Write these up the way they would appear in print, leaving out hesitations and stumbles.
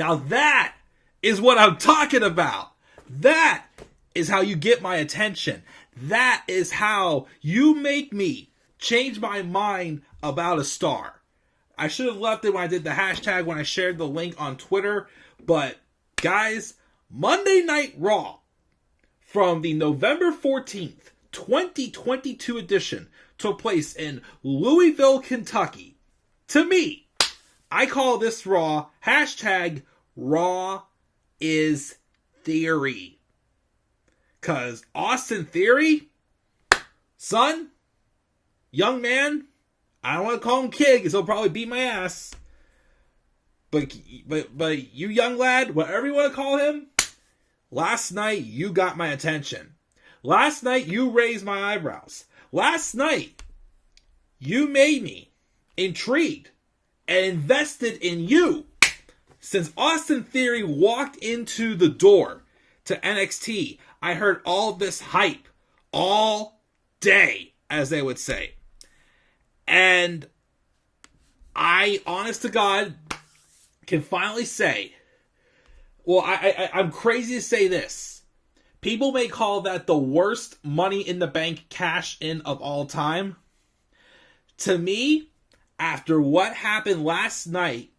Now that is what I'm talking about. That is how you get my attention. That is how you make me change my mind about a star. I should have left it when I did the hashtag when I shared the link on Twitter. But guys, Monday Night Raw from the November 14th, 2022 edition took place in Louisville, Kentucky. To me, I call this Raw hashtag Raw is Theory. Because Austin Theory, son, young man, I don't want to call him kid because he'll probably beat my ass. But you young lad, whatever you want to call him, last night you got my attention. Last night you raised my eyebrows. Last night you made me intrigued and invested in you. Since Austin Theory walked into the door to NXT, I heard all this hype all day, as they would say. And I, honest to God, can finally say, well, I'm crazy to say this. People may call that the worst Money in the Bank cash-in of all time. To me, after what happened last night,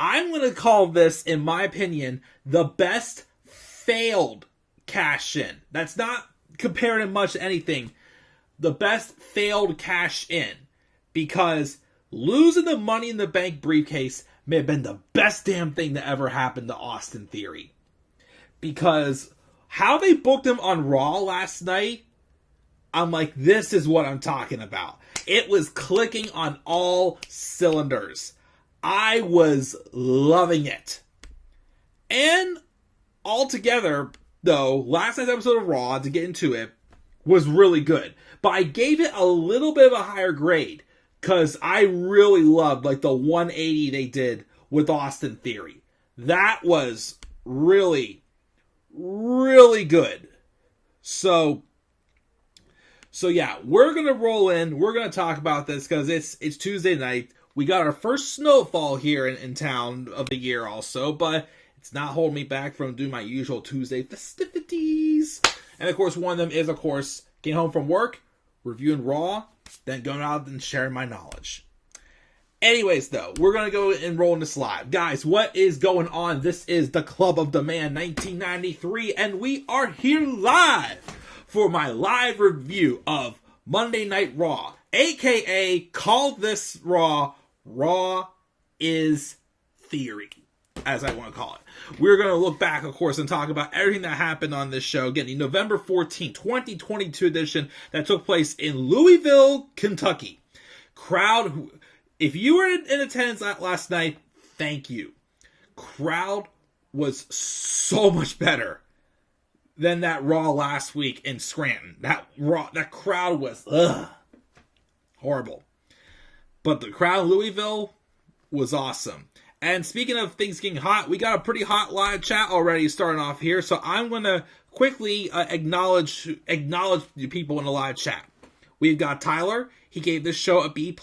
I'm going to call this, in my opinion, the best failed cash-in. That's not comparing much to anything. The best failed cash-in. Because losing the Money in the Bank briefcase may have been the best damn thing that ever happened to Austin Theory. Because how they booked him on Raw last night, I'm like, this is what I'm talking about. It was clicking on all cylinders. I was loving it. And altogether, though, last night's episode of Raw, to get into it, was really good. But I gave it a little bit of a higher grade. Because I really loved like the 180 they did with Austin Theory. That was really, really good. So yeah, we're going to roll in. We're going to talk about this because it's Tuesday night. We got our first snowfall here in town of the year also. But it's not holding me back from doing my usual Tuesday festivities. And of course, one of them is, of course, getting home from work, reviewing Raw, then going out and sharing my knowledge. Anyways, though, we're going to go and roll this live. Guys, what is going on? This is the Club of Demand 1993, and we are here live for my live review of Monday Night Raw, a.k.a. call this Raw is Theory, as I want to call it. We're going to look back, of course, and talk about everything that happened on this show. Again, the November 14th, 2022 edition that took place in Louisville, Kentucky. Crowd, if you were in attendance last night, thank you. Crowd was so much better than that Raw last week in Scranton. That crowd was horrible. But the crowd in Louisville was awesome. And speaking of things getting hot, we got a pretty hot live chat already starting off here. So I'm going to quickly acknowledge the people in the live chat. We've got Tyler. He gave this show a B+.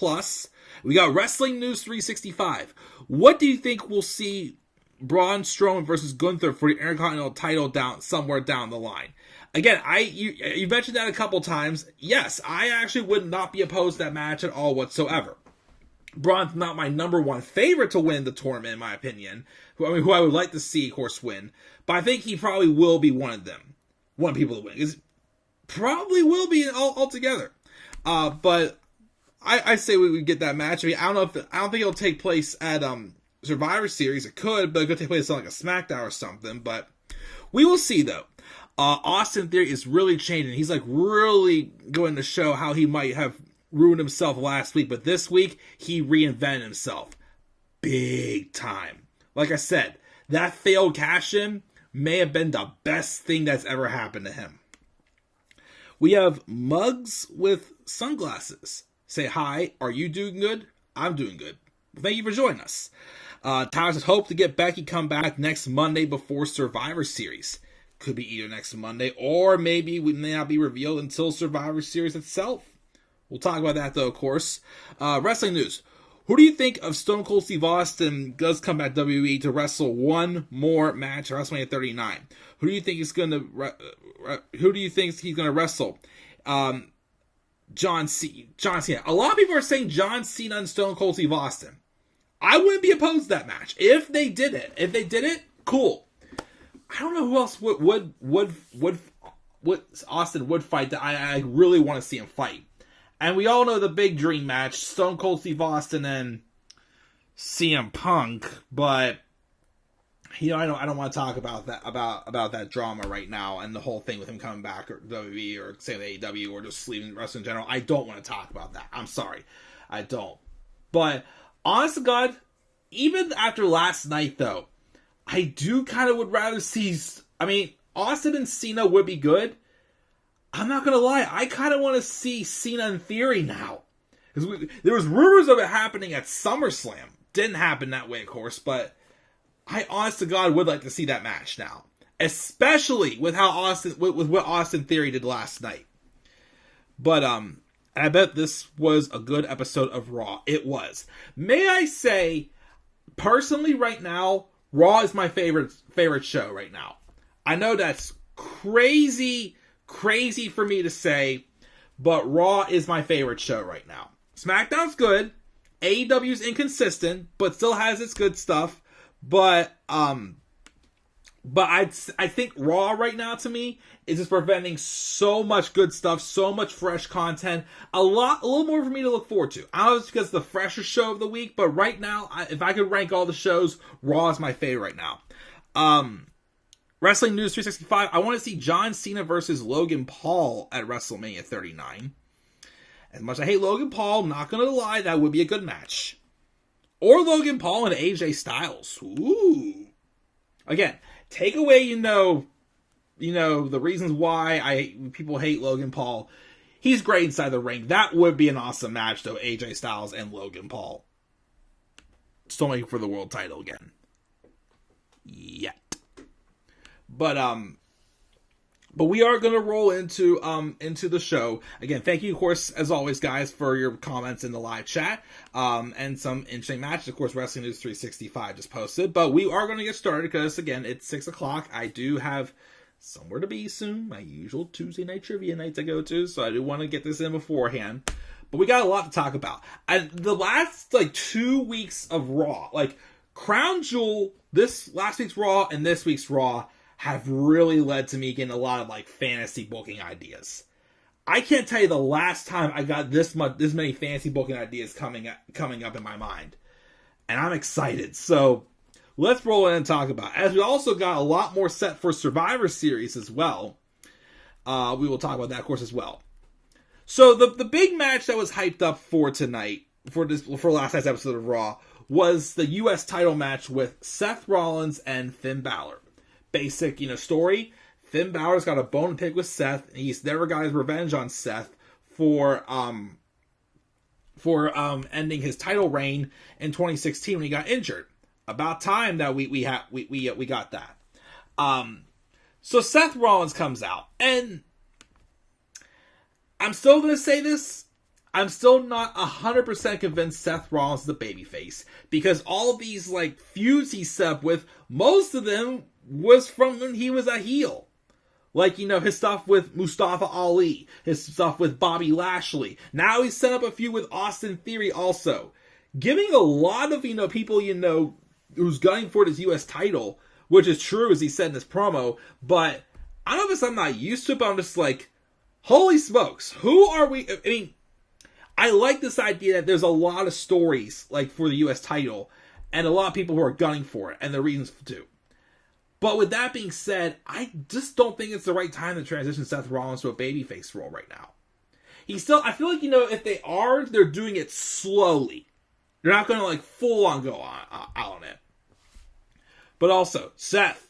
We got Wrestling News 365. What do you think we'll see Braun Strowman versus Gunther for the Intercontinental title somewhere down the line? Again, you mentioned that a couple times. Yes, I actually would not be opposed to that match at all whatsoever. Braun's not my number one favorite to win the tournament, in my opinion. Who I would like to see, of course, win. But I think he probably will be one of them. One of the people to win. Probably will be altogether. But I say we would get that match. I mean, I don't think it'll take place at Survivor Series. It could, but it could take place on like a SmackDown or something. But we will see, though. Austin Theory is really changing. He's like really going to show how he might have ruined himself last week, but this week he reinvented himself big time. Like I said, that failed cash-in may have been the best thing that's ever happened to him. We have Mugs with Sunglasses. Say hi, are you doing good? I'm doing good. Thank you for joining us. Tyler says, hope to get Becky come back next Monday before Survivor Series. Could be either next Monday, or maybe we may not be revealed until Survivor Series itself. We'll talk about that, though, of course. Wrestling news. Who do you think of Stone Cold Steve Austin does come back to WWE to wrestle one more match at WrestleMania 39? Who do you think is going to? Who do you think he's going to wrestle? John Cena. A lot of people are saying John Cena and Stone Cold Steve Austin. I wouldn't be opposed to that match if they did it. Cool. I don't know who else would Austin would fight that I really want to see him fight. And we all know the big dream match, Stone Cold Steve Austin and CM Punk, but I don't want to talk about that drama right now and the whole thing with him coming back or WWE or say the AEW or just leaving wrestling in general. I don't want to talk about that. I'm sorry. I don't. But honest to God, even after last night though, I do kind of would rather see, Austin and Cena would be good. I'm not going to lie, I kind of want to see Cena in Theory now. Because there was rumors of it happening at SummerSlam. Didn't happen that way, of course, but I honest to God would like to see that match now. Especially with how with what Austin Theory did last night. But I bet this was a good episode of Raw. It was. May I say, personally right now, Raw is my favorite show right now. I know that's crazy for me to say, but Raw is my favorite show right now. SmackDown's good. AEW's inconsistent, but still has its good stuff. But I think Raw right now to me is just presenting so much good stuff, so much fresh content, a little more for me to look forward to. I don't know if it's because it's the fresher show of the week, but right now, if I could rank all the shows, Raw is my favorite right now. Wrestling News 365, I want to see John Cena versus Logan Paul at WrestleMania 39. As much as I hate Logan Paul, I'm not going to lie, that would be a good match. Or Logan Paul and AJ Styles. Ooh. Again, take away, the reasons why people hate Logan Paul. He's great inside the ring. That would be an awesome match, though, AJ Styles and Logan Paul. Still making for the world title again. Yet. But we are going to roll into the show. Again, thank you, of course, as always, guys, for your comments in the live chat. And some interesting matches. Of course, Wrestling News 365 just posted. But we are going to get started because, again, it's 6 o'clock. I do have somewhere to be soon. My usual Tuesday night trivia night to go to. So I do want to get this in beforehand. But we got a lot to talk about. And the last, 2 weeks of Raw, Crown Jewel, this last week's Raw and this week's Raw, have really led to me getting a lot of fantasy booking ideas. I can't tell you the last time I got this many fantasy booking ideas coming up in my mind. And I'm excited. So let's roll in and talk about it. As we also got a lot more set for Survivor Series as well. We will talk about that, of course, as well. So the big match that was hyped up for tonight, for last night's episode of Raw, was the U.S. title match with Seth Rollins and Finn Balor. Basic, story. Finn Balor's got a bone to pick with Seth, and he's never got his revenge on Seth for ending his title reign in 2016 when he got injured. About time that we got that. So Seth Rollins comes out, and I'm still going to say this. I'm still not 100% convinced Seth Rollins is a babyface, because all of these feuds he's set up with, most of them was from when he was a heel. His stuff with Mustafa Ali, his stuff with Bobby Lashley. Now he's set up a feud with Austin Theory also. Giving a lot of, people, who's gunning for his U.S. title, which is true as he said in this promo, but I don't know if I'm not used to it, but I'm just holy smokes, who are we? I like this idea that there's a lot of stories, for the U.S. title, and a lot of people who are gunning for it, and the reasons to. But with that being said, I just don't think it's the right time to transition Seth Rollins to a babyface role right now. I feel like, if they are, they're doing it slowly. They're not going to, full on go out on it. But also, Seth,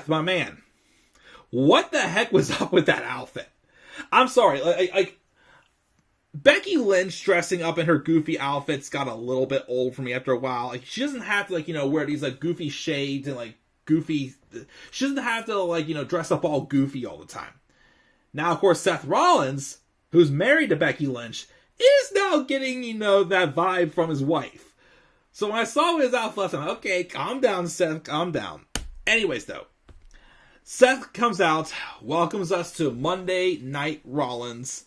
my man, what the heck was up with that outfit? I'm sorry, Becky Lynch dressing up in her goofy outfits got a little bit old for me after a while. She doesn't have to, wear these, goofy shades and, goofy... She doesn't have to, dress up all goofy all the time. Now, of course, Seth Rollins, who's married to Becky Lynch, is now getting, that vibe from his wife. So when I saw his outfit, I'm like, okay, calm down, Seth, calm down. Anyways, though, Seth comes out, welcomes us to Monday Night Rollins,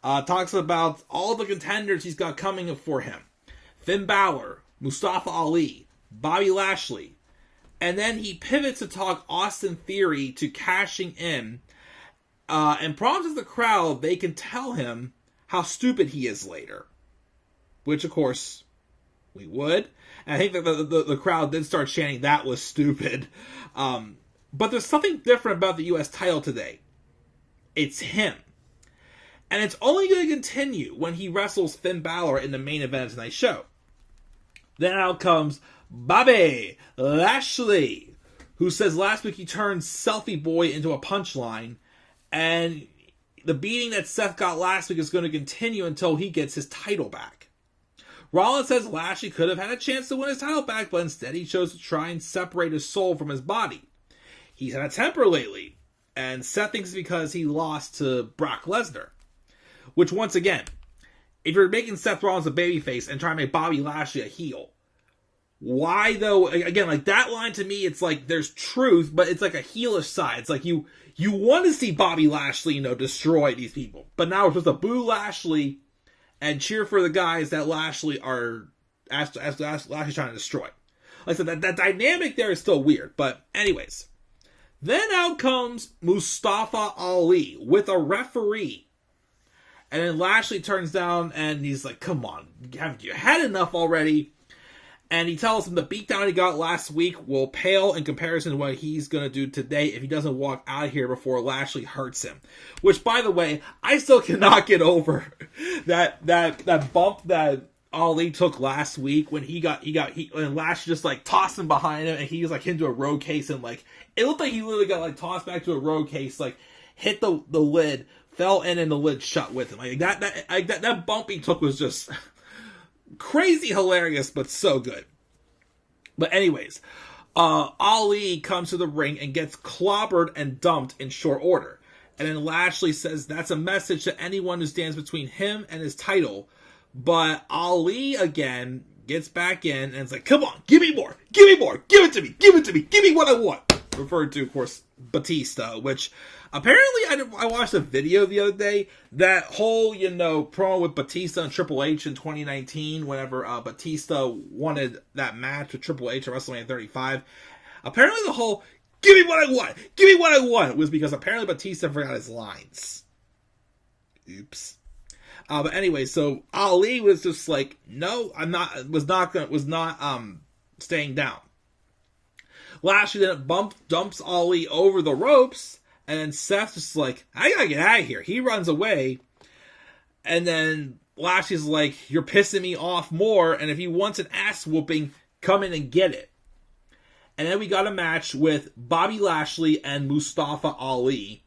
talks about all the contenders he's got coming for him. Finn Balor, Mustafa Ali, Bobby Lashley. And then he pivots to talk Austin Theory to cashing in, and promises the crowd they can tell him how stupid he is later. Which, of course, we would. And I think that the crowd did start chanting, that was stupid. But there's something different about the U.S. title today. It's him. And it's only going to continue when he wrestles Finn Balor in the main event of tonight's show. Then out comes Bobby Lashley, who says last week he turned Selfie Boy into a punchline, and the beating that Seth got last week is going to continue until he gets his title back. Rollins says Lashley could have had a chance to win his title back, but instead he chose to try and separate his soul from his body. He's had a temper lately, and Seth thinks it's because he lost to Brock Lesnar. Which, once again, if you're making Seth Rollins a babyface and trying to make Bobby Lashley a heel, why though? Again, like that line to me, it's like there's truth, but it's like a heelish side. It's like you want to see Bobby Lashley, destroy these people, but now we're supposed to boo Lashley and cheer for the guys that Lashley are Lashley's trying to destroy. Like I said, that dynamic there is still weird. But anyways, then out comes Mustafa Ali with a referee. And then Lashley turns down and he's like, come on, haven't you had enough already? And he tells him the beatdown he got last week will pale in comparison to what he's going to do today if he doesn't walk out of here before Lashley hurts him. Which, by the way, I still cannot get over that bump that Ali took last week when and Lashley just like tossed him behind him and he was like into a road case and like it looked like he literally got like tossed back to a road case, like hit the lid, fell in, and the lid shut with him. Like that bump he took was just crazy hilarious, but so good. But anyways, Ali comes to the ring and gets clobbered and dumped in short order. And then Lashley says that's a message to anyone who stands between him and his title. But Ali again gets back in and it's like, come on, give me more, give it to me, give me what I want. Referred to, of course, Batista, which apparently I watched a video the other day, that whole, promo with Batista and Triple H in 2019, whenever Batista wanted that match with Triple H at WrestleMania 35. Apparently the whole, give me what I want, was because apparently Batista forgot his lines. Oops. But anyway, so Ali was just like, no, was not staying down. Lashley then dumps Ali over the ropes, and then Seth's just like, I gotta get out of here. He runs away, and then Lashley's like, you're pissing me off more, and if he wants an ass whooping, come in and get it. And then we got a match with Bobby Lashley and Mustafa Ali,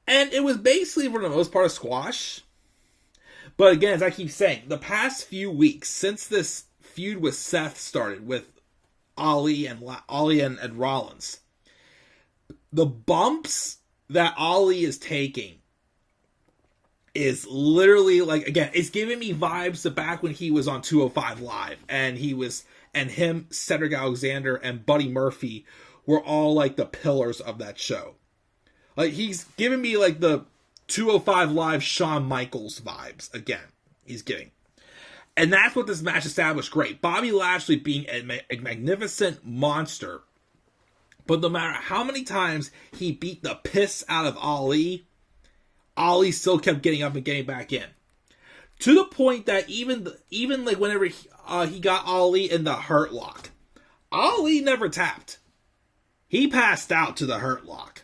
and it was basically, for the most part, a squash. But again, as I keep saying, the past few weeks, since this feud with Seth started, with Ali and Rollins, the bumps that Ali is taking is literally like, again, it's giving me vibes to back when he was on 205 Live, and him, Cedric Alexander, and Buddy Murphy were all like the pillars of that show. Like, he's giving me like the 205 Live Shawn Michaels vibes again. He's getting. And that's what this match established great. Bobby Lashley being a magnificent monster. But no matter how many times he beat the piss out of Ali, Ali still kept getting up and getting back in. To the point that even like whenever he got Ali in the Hurt Lock, Ali never tapped. He passed out to the Hurt Lock.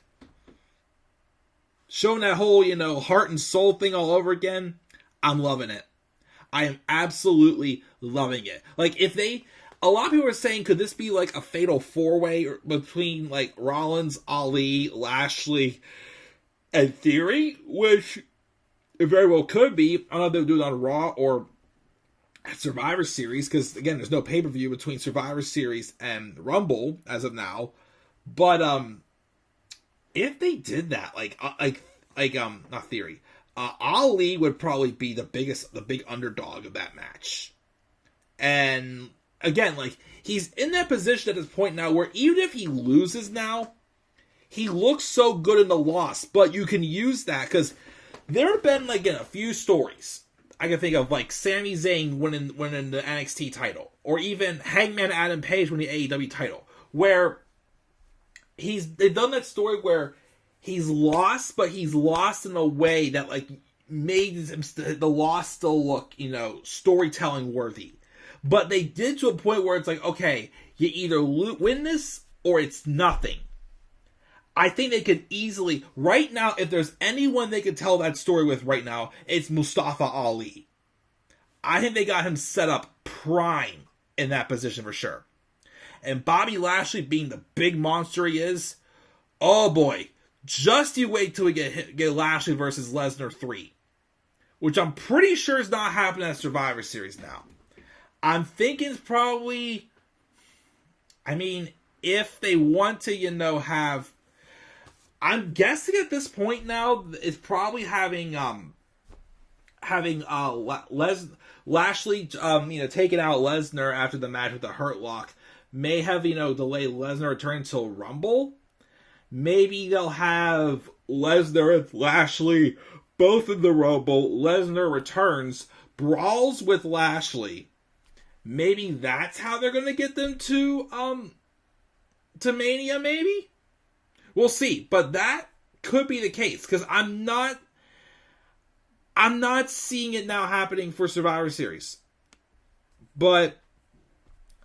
Showing that whole, heart and soul thing all over again, I'm loving it. I am absolutely loving it. Like, a lot of people are saying, could this be like a fatal four-way between like Rollins, Ali, Lashley, and Theory? Which it very well could be. I don't know if they'll do it on Raw or Survivor Series, because again, there's no pay-per-view between Survivor Series and Rumble as of now. But if they did that, not Theory, Ali would probably be the big underdog of that match. And again, like, he's in that position at this point now where even if he loses now, he looks so good in the loss. But you can use that because there have been, like, a few stories I can think of, like Sami Zayn winning the NXT title, or even Hangman Adam Page winning the AEW title, where they've done that story where he's lost, but he's lost in a way that, like, made the loss still look, storytelling worthy. But they did to a point where it's like, okay, you either win this or it's nothing. I think they could easily, right now, if there's anyone they could tell that story with right now, it's Mustafa Ali. I think they got him set up prime in that position for sure. And Bobby Lashley being the big monster he is, oh boy, just you wait till we get Lashley versus Lesnar 3. Which I'm pretty sure is not happening at Survivor Series now. I'm thinking it's probably, if they want to, have, I'm guessing at this point now, it's probably having Lashley, taking out Lesnar after the match with the Hurt Lock, may have, delayed Lesnar return until Rumble. Maybe they'll have Lesnar and Lashley both in the Rumble. Lesnar returns, brawls with Lashley. Maybe that's how they're going to get them to Mania, maybe? We'll see. But that could be the case, because I'm not seeing it now happening for Survivor Series. But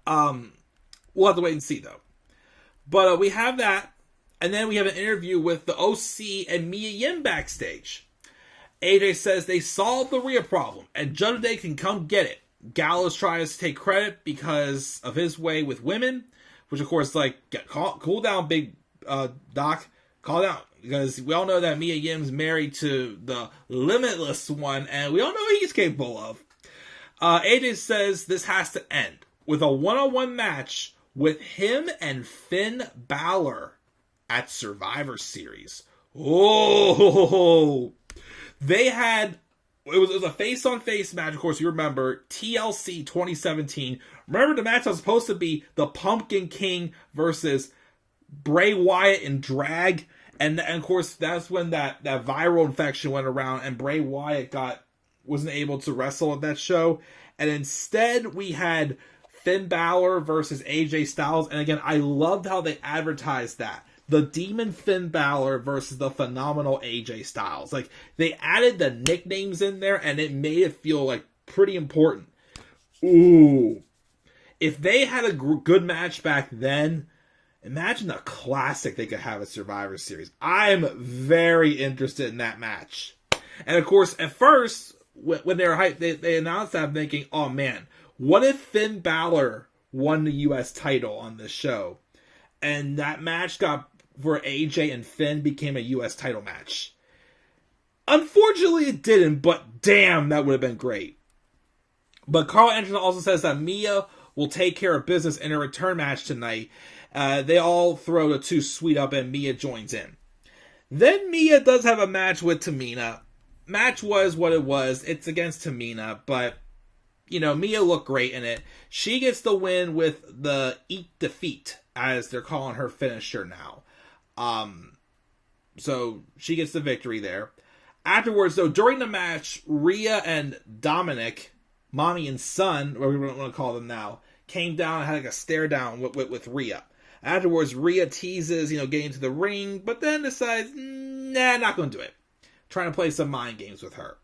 we'll have to wait and see, though. But we have that. And then we have an interview with the OC and Mia Yim backstage. AJ says they solved the Rhea problem, and Judgment Day can come get it. Gallows tries to take credit because of his way with women, which of course, like, cool down, big Doc, calm down, because we all know that Mia Yim's married to the Limitless one, and we all know what he's capable of. AJ says this has to end with a one-on-one match with him and Finn Balor at Survivor Series. Oh, they had. It was a face-on-face match, of course, you remember, TLC 2017. Remember the match was supposed to be the Pumpkin King versus Bray Wyatt in drag? And of course, that's when that viral infection went around and Bray Wyatt wasn't able to wrestle at that show. And instead, we had Finn Balor versus AJ Styles. And again, I loved how they advertised that. The Demon Finn Balor versus the phenomenal AJ Styles. Like, they added the nicknames in there, and it made it feel, like, pretty important. Ooh. If they had a good match back then, imagine the classic they could have at Survivor Series. I'm very interested in that match. And, of course, at first, when they were hyped, they announced that, I'm thinking, oh, man, what if Finn Balor won the U.S. title on this show? And that match for AJ and Finn became a U.S. title match. Unfortunately, it didn't, but damn, that would have been great. But Carl Anderson also says that Mia will take care of business in a return match tonight. They all throw the two sweet up, and Mia joins in. Then Mia does have a match with Tamina. Match was what it was. It's against Tamina, but Mia looked great in it. She gets the win with the Eat Defeat, as they're calling her finisher now. So she gets the victory there. Afterwards, though, during the match, Rhea and Dominic, mommy and son, what we want to call them now, came down and had like a stare down with Rhea. Afterwards, Rhea teases, getting to the ring, but then decides, nah, not going to do it. Trying to play some mind games with her.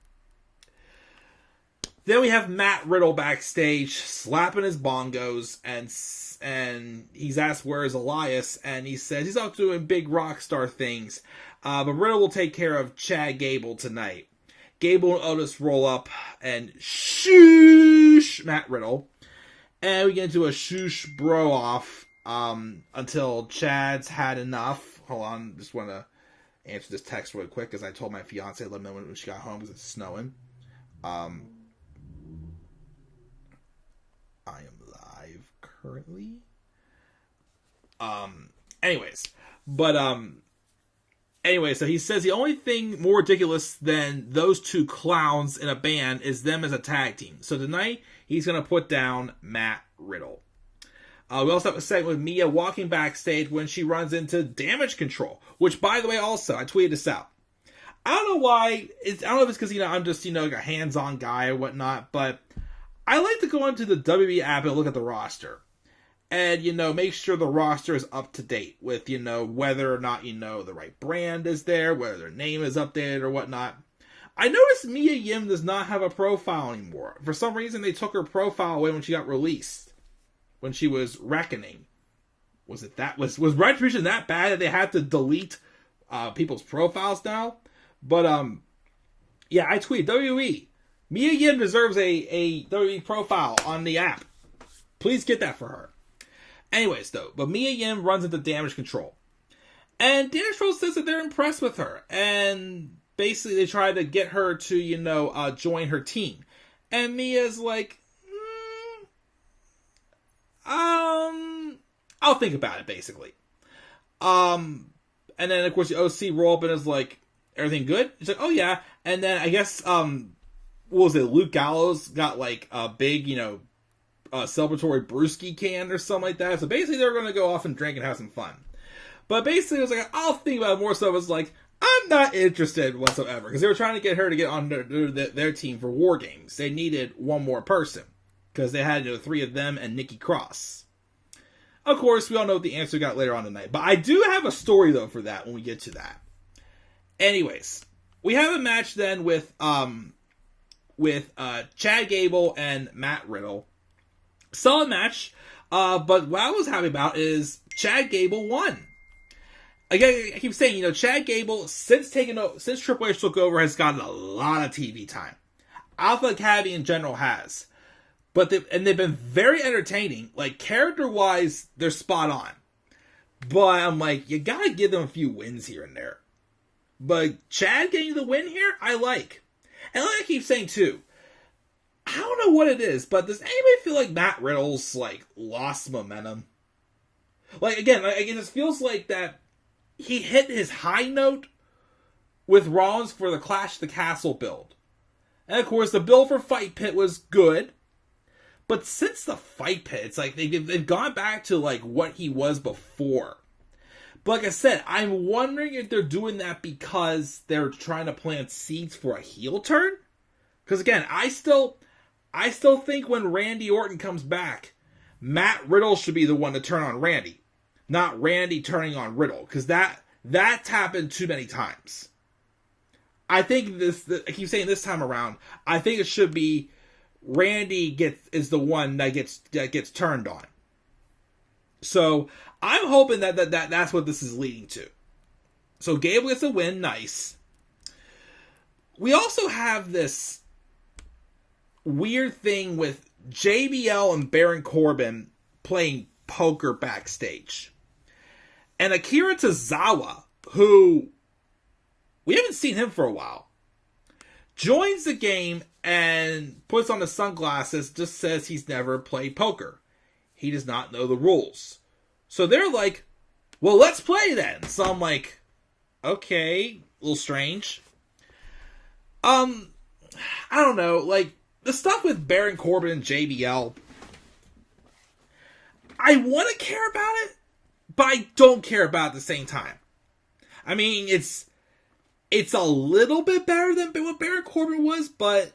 Then we have Matt Riddle backstage, slapping his bongos, and he's asked where is Elias, and he says he's out doing big rock star things. But Riddle will take care of Chad Gable tonight. Gable and Otis roll up and shoosh Matt Riddle. And we get into a shoosh bro off until Chad's had enough. Hold on, just want to answer this text really quick because I told my fiance to let me know when she got home because it's snowing. I am live currently. Anyways, but Anyway, so he says the only thing more ridiculous than those two clowns in a band is them as a tag team. So tonight, he's going to put down Matt Riddle. We also have a segment with Mia walking backstage when she runs into Damage Control, which, by the way, also, I tweeted this out. I don't know why, I don't know if it's because, I'm just, like a hands-on guy or whatnot, but I like to go into the WWE app and look at the roster. And, make sure the roster is up to date with, whether or not, the right brand is there, whether their name is updated or whatnot. I noticed Mia Yim does not have a profile anymore. For some reason, they took her profile away when she got released. When she was Reckoning. Was Retribution that bad that they had to delete people's profiles now? But, yeah, I tweeted, WWE, Mia Yim deserves a WWE profile on the app. Please get that for her. Anyways, though, but Mia Yim runs into Damage Control. And Damage Control says that they're impressed with her. And basically they try to get her to, join her team. And Mia's like, I'll think about it, basically. And then, of course, the OC roll up and is like, everything good? He's like, oh, yeah. And then, I guess, what was it? Luke Gallows got, like, a big, celebratory brewski can or something like that. So basically, they're going to go off and drink and have some fun. But basically, it was like, I'll think about it more. So it was like, I'm not interested whatsoever. Because they were trying to get her to get on their team for War Games. They needed one more person. Because they had 3 of them and Nikki Cross. Of course, we all know what the answer got later on tonight. But I do have a story, though, for that when we get to that. Anyways, we have a match then with Chad Gable and Matt Riddle. Solid match, but what I was happy about is Chad Gable won. Again, I keep saying, Chad Gable, since Triple H took over, has gotten a lot of TV time. Alpha Academy in general has. But they've been very entertaining. Like, character-wise, they're spot on. But I'm like, you gotta give them a few wins here and there. But Chad getting the win here, I like. And like I keep saying, too, I don't know what it is, but does anybody feel like Matt Riddle's, like, lost momentum? Like, again, it just feels like that he hit his high note with Rollins for the Clash of the Castle build. And, of course, the build for Fight Pit was good. But since the Fight Pit, it's like they've gone back to, like, what he was before. But like I said, I'm wondering if they're doing that because they're trying to plant seeds for a heel turn. Because again, I still think when Randy Orton comes back, Matt Riddle should be the one to turn on Randy, not Randy turning on Riddle. Because that's happened too many times. I think I keep saying this time around, I think it should be Randy is the one that gets turned on. So I'm hoping that's what this is leading to. So Gable gets a win, nice. We also have this weird thing with JBL and Baron Corbin playing poker backstage. And Akira Tozawa, who we haven't seen him for a while, joins the game and puts on the sunglasses, just says he's never played poker. He does not know the rules. So they're like, well, let's play then. So I'm like, okay, a little strange. I don't know, like, the stuff with Baron Corbin and JBL, I want to care about it, but I don't care about it at the same time. I mean, it's a little bit better than what Baron Corbin was, but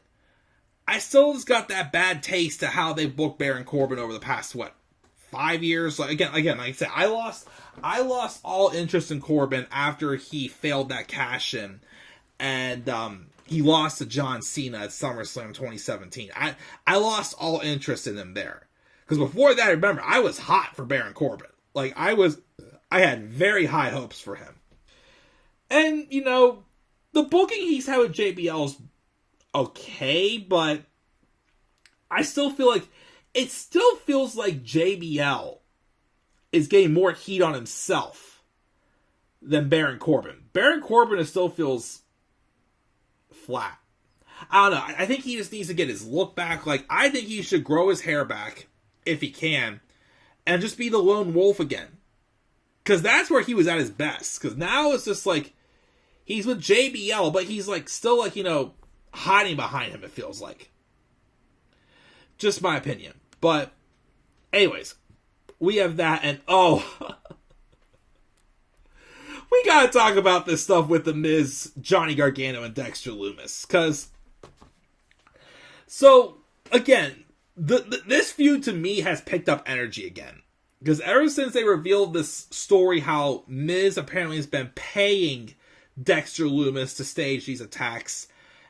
I still just got that bad taste to how they booked Baron Corbin over the past, 5 years? Like again, like I said, I lost all interest in Corbin after he failed that cash in, and he lost to John Cena at SummerSlam 2017. I lost all interest in him there. Because before that, remember, I was hot for Baron Corbin. Like, I had very high hopes for him. And, the booking he's had with JBL is okay, but I still feel like, it still feels like JBL is getting more heat on himself than Baron Corbin. Baron Corbin still feels flat. I don't know. I think he just needs to get his look back. Like, I think he should grow his hair back, if he can, and just be the lone wolf again. Because that's where he was at his best. Because now it's just like, He's with JBL, but he's like still like, hiding behind him, it feels like. Just my opinion. But anyways, we have that, and we gotta talk about this stuff with The Miz, Johnny Gargano, and Dexter Lumis. So, again, this feud to me has picked up energy again. Because ever since they revealed this story how Miz apparently has been paying Dexter Lumis to stage these attacks,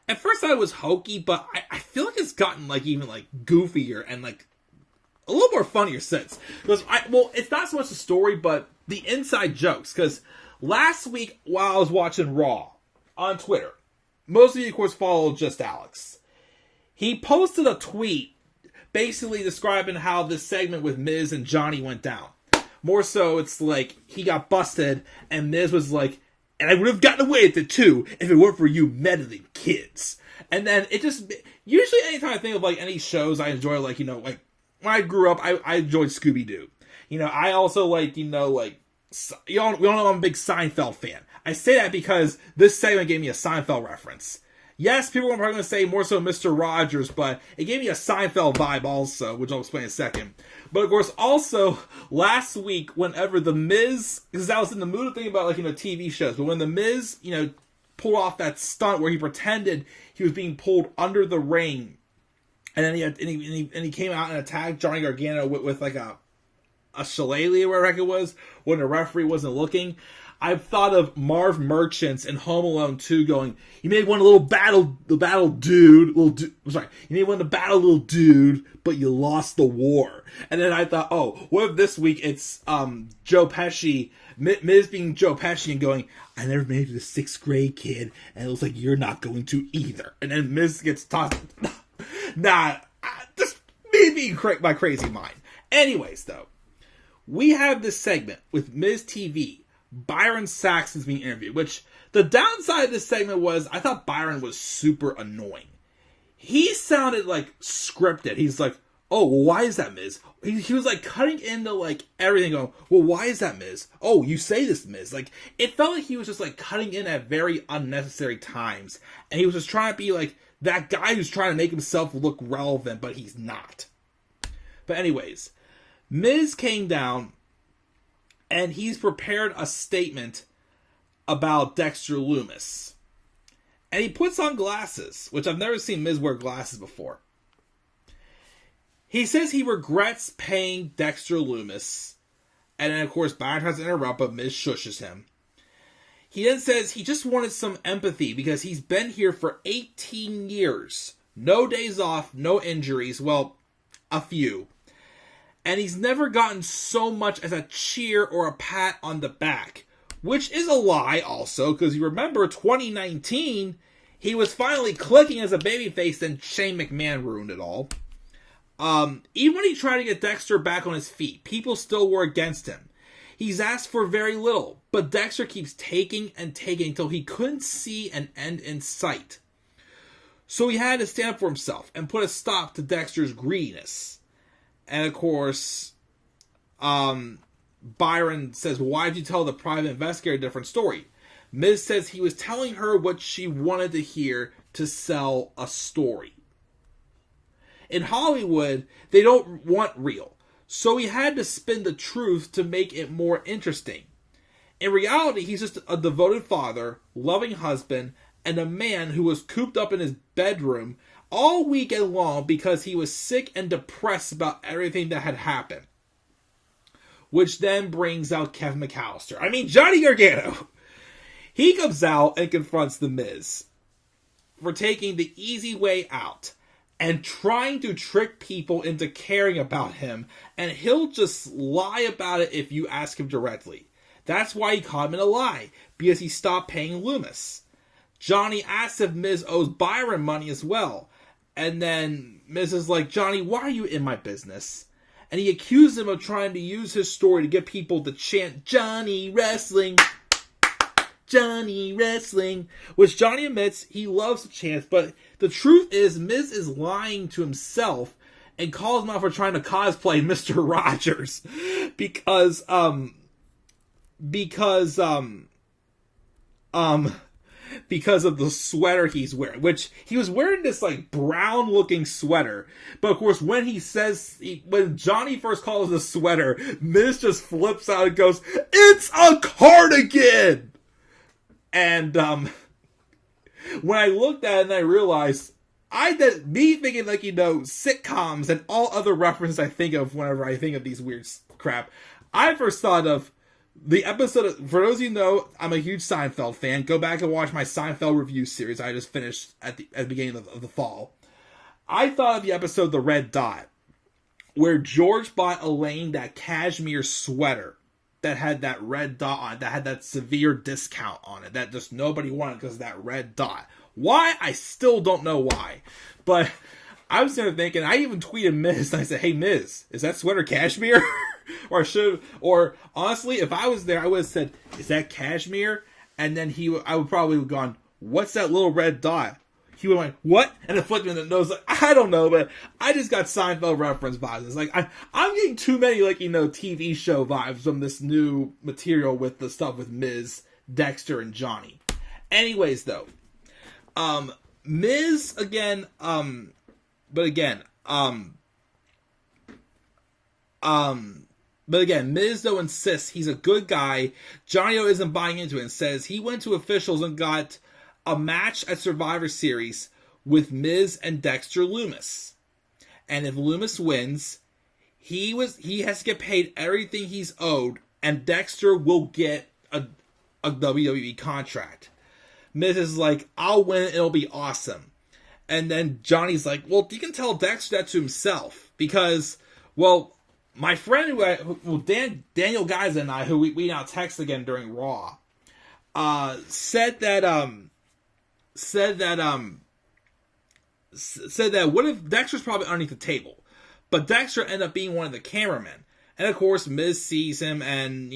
at first I was hokey, but I feel like it's gotten like even like goofier and like a little more funnier since. Because it's not so much the story, but the inside jokes. Because last week while I was watching Raw on Twitter, most of you of course follow Just Alex. He posted a tweet basically describing how this segment with Miz and Johnny went down. More so, it's like he got busted, and Miz was like, and I would have gotten away with it too if it weren't for you meddling kids. And then it just, usually anytime I think of like any shows I enjoy, like, like when I grew up, I enjoyed Scooby-Doo. I also like, we all know I'm a big Seinfeld fan. I say that because this segment gave me a Seinfeld reference. Yes, people are probably going to say more so Mr. Rogers, but it gave me a Seinfeld vibe also, which I'll explain in a second. But of course, also, last week, whenever The Miz, because I was in the mood of thinking about, like, TV shows, but when The Miz, pulled off that stunt where he pretended he was being pulled under the ring, and then he came out and attacked Johnny Gargano with like a shillelagh or whatever it was, when the referee wasn't looking, I've thought of Marv Merchants in Home Alone 2 going, you may have won a little battle, dude, you may have won the battle, little dude, but you lost the war. And then I thought, what if this week it's Joe Pesci, Miz being Joe Pesci and going, I never made it to the 6th grade, kid, and it looks like you're not going to either. And then Miz gets tossed. Just me being my crazy mind. Anyways, though, we have this segment with Miz TV. Byron Saxton's being interviewed, which the downside of this segment was I thought Byron was super annoying. He sounded like scripted. He's like, oh, well, why is that, Miz? He was like cutting into like everything going, well, why is that, Miz? Oh, you say this, Miz. Like, it felt like he was just like cutting in at very unnecessary times. And he was just trying to be like that guy who's trying to make himself look relevant, but he's not. But anyways, Miz came down and he's prepared a statement about Dexter Lumis. And he puts on glasses, which I've never seen Miz wear glasses before. He says he regrets paying Dexter Lumis. And then, of course, Byron tries to interrupt, but Miz shushes him. He then says he just wanted some empathy because he's been here for 18 years. No days off, no injuries. Well, a few. And he's never gotten so much as a cheer or a pat on the back. Which is a lie also, because you remember 2019, he was finally clicking as a babyface and Shane McMahon ruined it all. Even when he tried to get Dexter back on his feet, people still were against him. He's asked for very little, but Dexter keeps taking and taking until he couldn't see an end in sight. So he had to stand up for himself and put a stop to Dexter's greediness. And of course, Byron says, well, why did you tell the private investigator a different story? Miz says he was telling her what she wanted to hear to sell a story. In Hollywood, they don't want real. So he had to spin the truth to make it more interesting. In reality, he's just a devoted father, loving husband, and a man who was cooped up in his bedroom all weekend long because he was sick and depressed about everything that had happened. Which then brings out Kevin McAllister. I mean, Johnny Gargano. He comes out and confronts The Miz for taking the easy way out and trying to trick people into caring about him, and he'll just lie about it if you ask him directly. That's why he caught him in a lie, because he stopped paying Lumis. Johnny asks if Miz owes Byron money as well. And then Miz is like, Johnny, why are you in my business? And he accused him of trying to use his story to get people to chant, Johnny Wrestling, Johnny Wrestling. Which Johnny admits he loves to chant, but the truth is Miz is lying to himself and calls him out for trying to cosplay Mr. Rogers. Because because of the sweater he's wearing, which he was wearing this like brown looking sweater. But of course, when when Johnny first calls the sweater, Miz just flips out and goes, "It's a cardigan!" And when I looked at it and I realized, me thinking like, sitcoms and all other references I think of whenever I think of these weird crap, I first thought of the episode, for those of you who know, I'm a huge Seinfeld fan. Go back and watch my Seinfeld review series I just finished at the beginning of the fall. I thought of the episode The Red Dot, where George bought Elaine that cashmere sweater that had that red dot on it, that had that severe discount on it, that just nobody wanted because of that red dot. Why? I still don't know why. But I was there thinking, I even tweeted Miz, and I said, "Hey Miz, is that sweater cashmere?" Or honestly, if I was there, I would have said, "Is that cashmere?" And then I would probably have gone, "What's that little red dot?" He would have went, "What?" And then flipped me in the nose, like, I don't know, but I just got Seinfeld reference vibes. It's like, I'm getting too many, TV show vibes from this new material with the stuff with Miz, Dexter, and Johnny. Anyways, though, Miz, again, Miz, though, insists he's a good guy. Johnny, though, isn't buying into it and says he went to officials and got a match at Survivor Series with Miz and Dexter Lumis. And if Lumis wins, he has to get paid everything he's owed, and Dexter will get a WWE contract. Miz is like, "I'll win it, it'll be awesome." And then Johnny's like, "Well, you can tell Dexter that to himself, because, well, my friend, Daniel Guyza and I, who we now text again during Raw, said that what if Dexter's probably underneath the table, but Dexter ended up being one of the cameramen, and of course Miz sees him and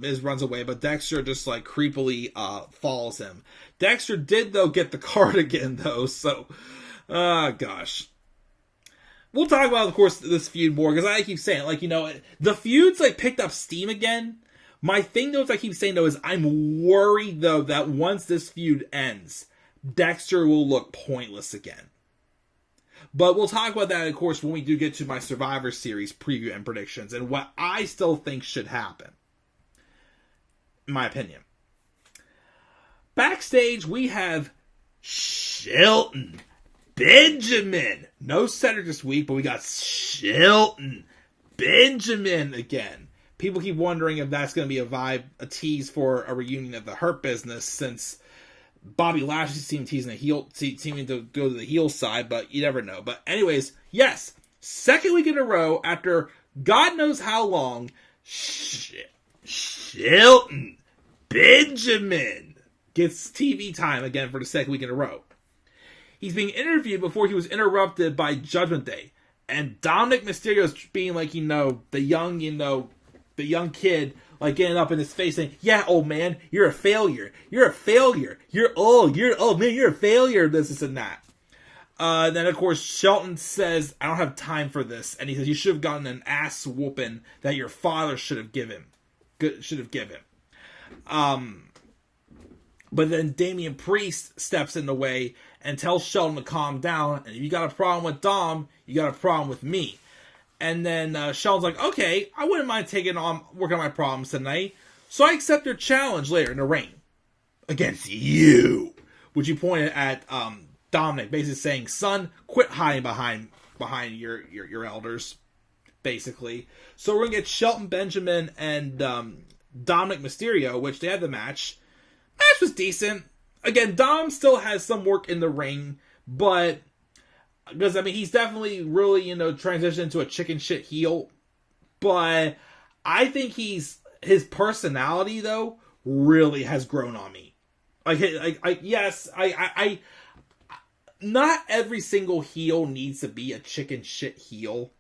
Miz runs away, but Dexter just like creepily follows him. Dexter did though get the cardigan though, so gosh. We'll talk about, of course, this feud more, because I keep saying, the feud's, picked up steam again. My thing, though, as I keep saying, though, is I'm worried, though, that once this feud ends, Dexter will look pointless again. But we'll talk about that, of course, when we do get to my Survivor Series preview and predictions, and what I still think should happen. In my opinion. Backstage, we have Shelton Benjamin. No Cedric this week, but we got Shelton Benjamin again. People keep wondering if that's going to be a tease for a reunion of the Hurt Business, since Bobby Lashley seemed seeming to go to the heel side, but you never know. But anyways, yes, second week in a row after God knows how long, Shelton Benjamin gets TV time again for the second week in a row. He's being interviewed before he was interrupted by Judgment Day. And Dominic Mysterio's being the young kid, getting up in his face saying, "Yeah, old man, you're a failure. You're a failure. You're old, man, you're a failure," this and that. Then, of course, Shelton says, "I don't have time for this." And he says, "You should have gotten an ass whooping that your father should have given." But then Damian Priest steps in the way and tells Shelton to calm down. And if you got a problem with Dom, you got a problem with me. And then Shelton's like, "Okay, I wouldn't mind working on my problems tonight. So I accept your challenge later in the ring against you." Which you pointed at Dominic, basically saying, "Son, quit hiding behind your elders," basically. So we're going to get Shelton Benjamin and Dominic Mysterio, which they had the match. Match was decent. Again, Dom still has some work in the ring, but because he's definitely really transitioned into a chicken shit heel. But I think his personality though really has grown on me. Not every single heel needs to be a chicken shit heel,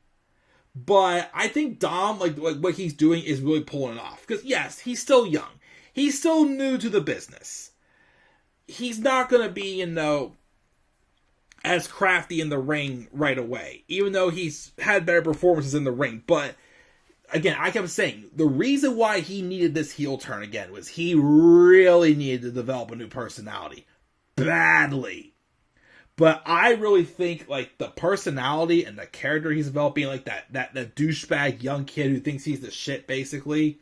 but I think Dom what he's doing is really pulling it off. Because yes, he's still young. He's still new to the business. He's not going to be, as crafty in the ring right away. Even though he's had better performances in the ring. But again, I kept saying, the reason why he needed this heel turn again was he really needed to develop a new personality. Badly. But I really think, like, the personality and the character he's developing, like that douchebag young kid who thinks he's the shit, basically,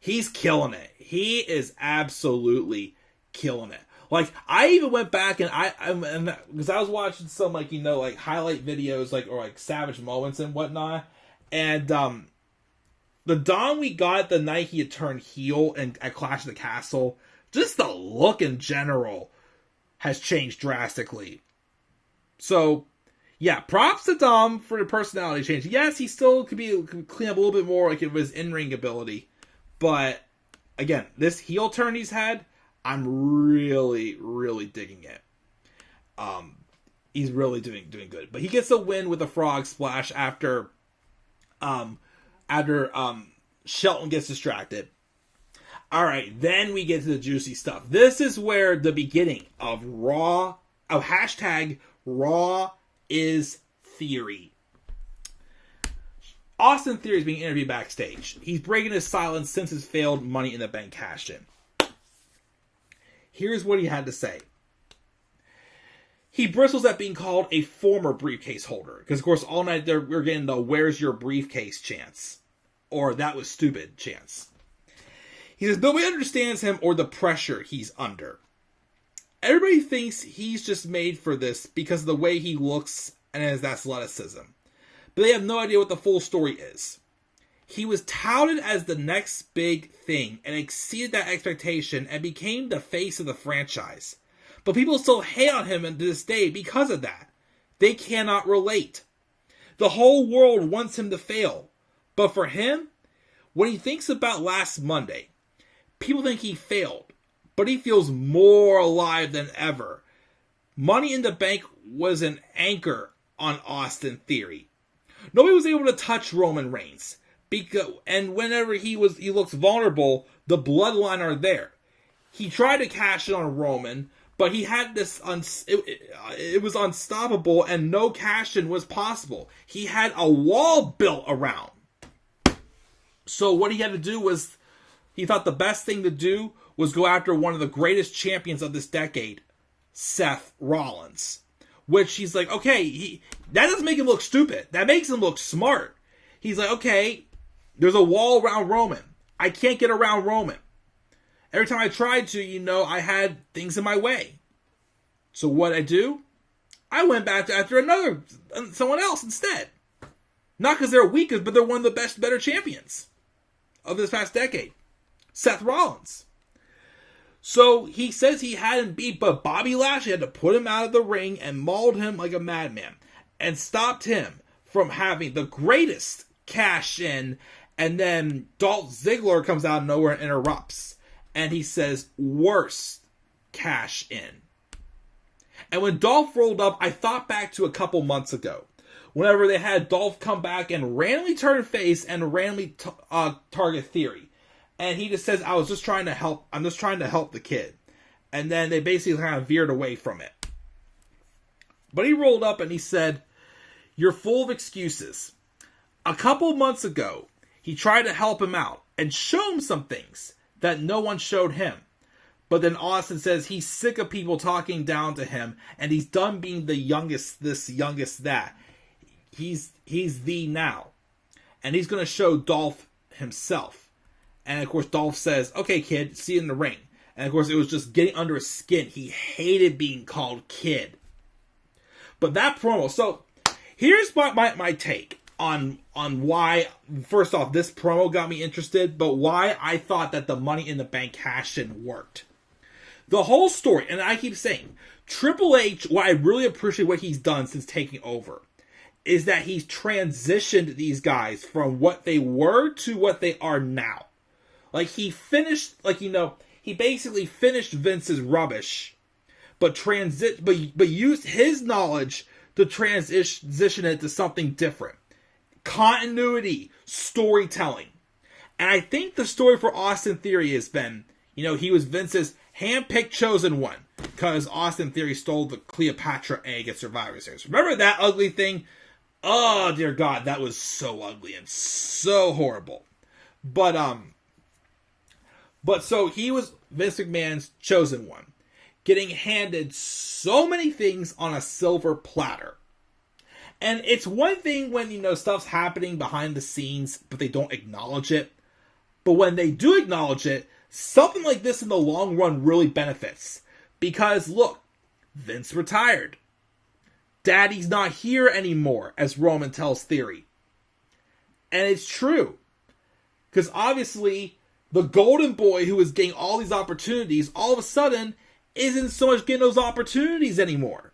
he's killing it. He is absolutely killing it. Like, I even went back and because I was watching some, like, you know, like, highlight videos, like, or, like, savage moments and whatnot, and, the Dom we got the night he had turned heel at Clash of the Castle, just the look in general has changed drastically. So, yeah, props to Dom for the personality change. Yes, he still could clean up a little bit more, like, of his in-ring ability, but, again, this heel turn he's had, I'm really, really digging it. He's really doing good. But he gets a win with a frog splash after Shelton gets distracted. Alright, then we get to the juicy stuff. This is where the beginning of hashtag Raw is Theory. Austin Theory is being interviewed backstage. He's breaking his silence since his failed Money in the Bank cash-in. Here's what he had to say. He bristles at being called a former briefcase holder. Because, of course, all night we're getting the "where's your briefcase" chants. Or "that was stupid" chants. He says nobody understands him or the pressure he's under. Everybody thinks he's just made for this because of the way he looks and his athleticism. But they have no idea what the full story is. He was touted as the next big thing and exceeded that expectation and became the face of the franchise. But people still hate on him to this day because of that. They cannot relate. The whole world wants him to fail. But for him, when he thinks about last Monday, people think he failed. But he feels more alive than ever. Money in the Bank was an anchor on Austin Theory. Nobody was able to touch Roman Reigns. And whenever he looks vulnerable, the bloodline are there. He tried to cash in on Roman, but he had this, it was unstoppable and no cash in was possible. He had a wall built around. So what he had to do was, he thought the best thing to do was go after one of the greatest champions of this decade, Seth Rollins. Which he's like, okay, that doesn't make him look stupid. That makes him look smart. He's like, okay, there's a wall around Roman. I can't get around Roman. Every time I tried to, I had things in my way. So what I do? I went back after someone else instead. Not because they're weakest, but they're one of the better champions of this past decade. Seth Rollins. So he says he hadn't beat, but Bobby Lashley had to put him out of the ring and mauled him like a madman. And stopped him from having the greatest cash in. And then Dolph Ziggler comes out of nowhere and interrupts. And he says, worst cash in. And when Dolph rolled up, I thought back to a couple months ago. Whenever they had Dolph come back and randomly turn face and randomly target Theory. And he just says, I'm just trying to help the kid. And then they basically kind of veered away from it. But he rolled up and he said, you're full of excuses. A couple months ago, he tried to help him out and show him some things that no one showed him. But then Austin says he's sick of people talking down to him and he's done being the youngest this, youngest that. He's the now. And he's going to show Dolph himself. And of course Dolph says, okay kid, see you in the ring. And of course it was just getting under his skin. He hated being called kid. But that promo, so here's my take on why, first off, this promo got me interested, but why I thought that the Money in the Bank cash-in worked. The whole story, and I keep saying, Triple H, what I really appreciate what he's done since taking over, is that he's transitioned these guys from what they were to what they are now. Like, he finished, he basically finished Vince's rubbish, but used his knowledge to transition it to something different. Continuity, storytelling. And I think the story for Austin Theory has been, he was Vince's handpicked chosen one, because Austin Theory stole the Cleopatra egg at Survivor Series. Remember that ugly thing? Oh dear God, that was so ugly and so horrible. But so he was Vince McMahon's chosen one, getting handed so many things on a silver platter. And it's one thing when, stuff's happening behind the scenes, but they don't acknowledge it. But when they do acknowledge it, something like this in the long run really benefits. Because, look, Vince retired. Daddy's not here anymore, as Roman tells Theory. And it's true. Because obviously, the golden boy who was getting all these opportunities, all of a sudden, isn't so much getting those opportunities anymore.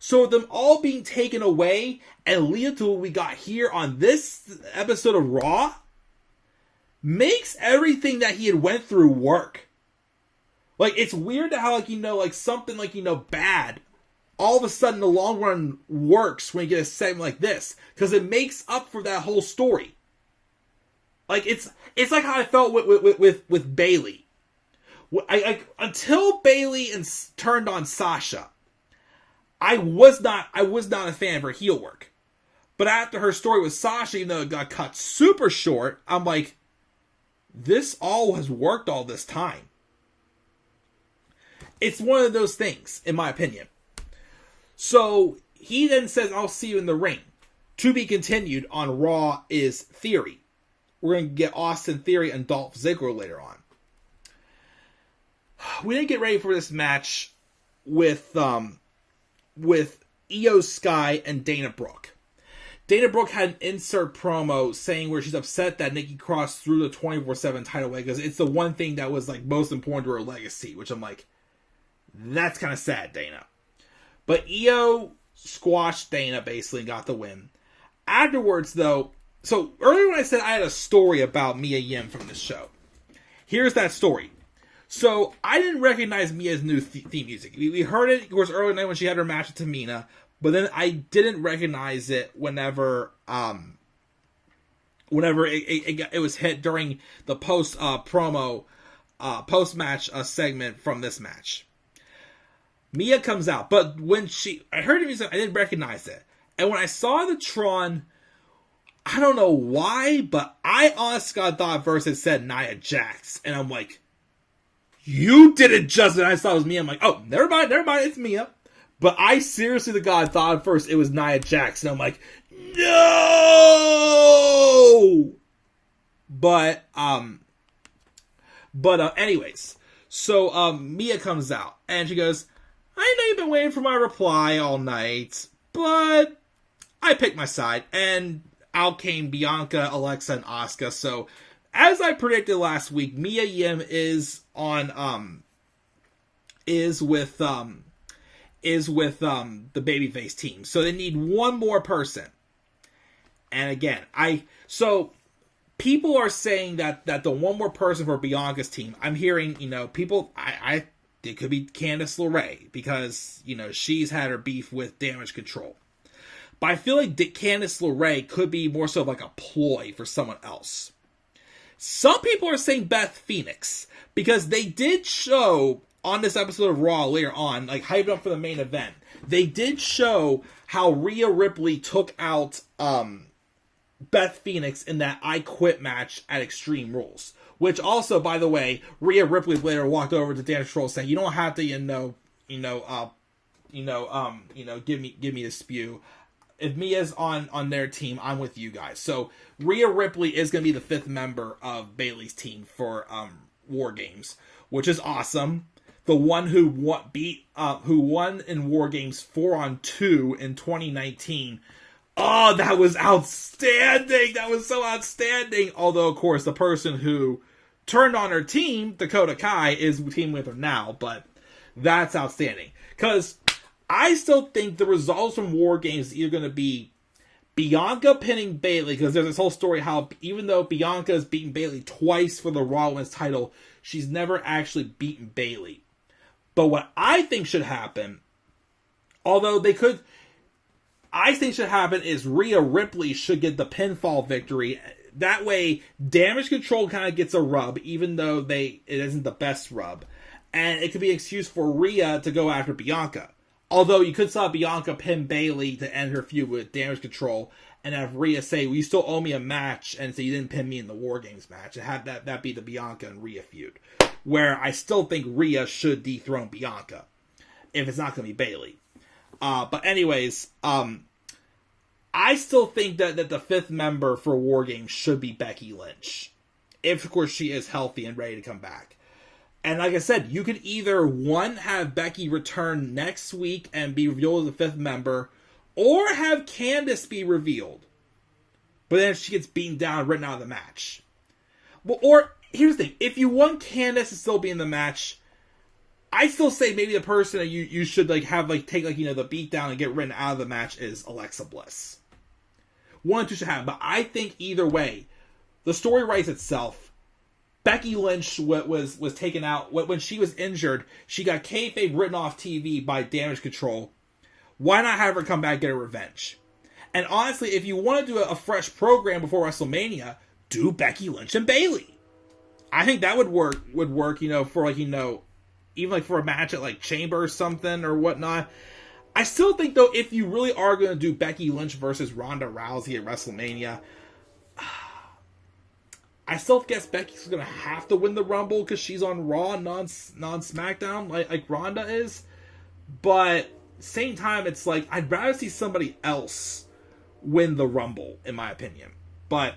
So them all being taken away and leading to what we got here on this episode of Raw makes everything that he had went through work. Like, it's weird how, something bad all of a sudden in the long run works when you get a segment like this. Because it makes up for that whole story. Like, it's like how I felt with Bayley. Until Bayley turned on Sasha, I was not a fan of her heel work. But after her story with Sasha, even though it got cut super short, I'm like, this all has worked all this time. It's one of those things, in my opinion. So he then says, I'll see you in the ring. To be continued on Raw is Theory. We're going to get Austin Theory and Dolph Ziggler later on. We didn't get ready for this match with Io Sky and Dana Brooke. Dana Brooke had an insert promo saying where she's upset that Nikki Cross threw the 24/7 title away because it's the one thing that was most important to her legacy, which I'm like, that's kind of sad, Dana. But Io squashed Dana basically and got the win. Afterwards, though, so earlier when I said I had a story about Mia Yim from this show, here's that story. So, I didn't recognize Mia's new theme music. We heard it, of course, earlier night when she had her match with Tamina, but then I didn't recognize it whenever it was hit during the post-match segment from this match. Mia comes out, but when I heard the music, I didn't recognize it. And when I saw the Tron, I don't know why, but I honestly thought at first it said Nia Jax, and I'm like, you did it, Justin. I saw it was Mia. I'm like, oh, never mind, it's Mia. But I seriously to God thought at first it was Nia Jax. And I'm like, no! But anyways. So, Mia comes out. And she goes, I know you've been waiting for my reply all night. But I picked my side. And out came Bianca, Alexa, and Asuka. So, as I predicted last week, Mia Yim is with the babyface team. So they need one more person. And again, so people are saying that the one more person for Bianca's team, I'm hearing, people, it could be Candice LeRae because, she's had her beef with Damage Control. But I feel like Candice LeRae could be more so like a ploy for someone else. Some people are saying Beth Phoenix, because they did show on this episode of Raw later on, hyped up for the main event, they did show how Rhea Ripley took out Beth Phoenix in that I Quit match at Extreme Rules. Which also, by the way, Rhea Ripley later walked over to Dan Troll saying, you don't have to, give me the spew. If Mia's on their team, I'm with you guys. So Rhea Ripley is going to be the 5th member of Bayley's team for War Games, which is awesome. The one who won in War Games 4-on-2 in 2019. Oh, that was outstanding! That was so outstanding. Although, of course, the person who turned on her team, Dakota Kai, is team with her now. But that's outstanding because I still think the results from War Games is either going to be Bianca pinning Bayley, because there's this whole story how even though Bianca has beaten Bayley twice for the Raw Women's title, she's never actually beaten Bayley. But what I think should happen, is Rhea Ripley should get the pinfall victory. That way, Damage Control kind of gets a rub, even though it isn't the best rub. And it could be an excuse for Rhea to go after Bianca. Although you could still have Bianca pin Bayley to end her feud with Damage Control, and have Rhea say, well, you still owe me a match, and say you didn't pin me in the War Games match, and have that be the Bianca and Rhea feud. Where I still think Rhea should dethrone Bianca, if it's not going to be Bayley. But anyways, I still think that the 5th member for War Games should be Becky Lynch. If, of course, she is healthy and ready to come back. And like I said, you could either, one, have Becky return next week and be revealed as the 5th member, or have Candice be revealed. But then she gets beaten down, written out of the match. Well, or, here's the thing. If you want Candice to still be in the match, I still say maybe the person that you should have take the beatdown and get written out of the match is Alexa Bliss. One or two should happen. But I think either way, the story writes itself. Becky Lynch was taken out. When she was injured, she got kayfabe written off TV by Damage Control. Why not have her come back and get a revenge? And honestly, if you want to do a fresh program before WrestleMania, do Becky Lynch and Bayley. I think that would work, for even for a match at Chamber or something or whatnot. I still think though, if you really are going to do Becky Lynch versus Ronda Rousey at WrestleMania, I still guess Becky's going to have to win the Rumble because she's on Raw, non-SmackDown, like Ronda is. But same time, it's I'd rather see somebody else win the Rumble, in my opinion. But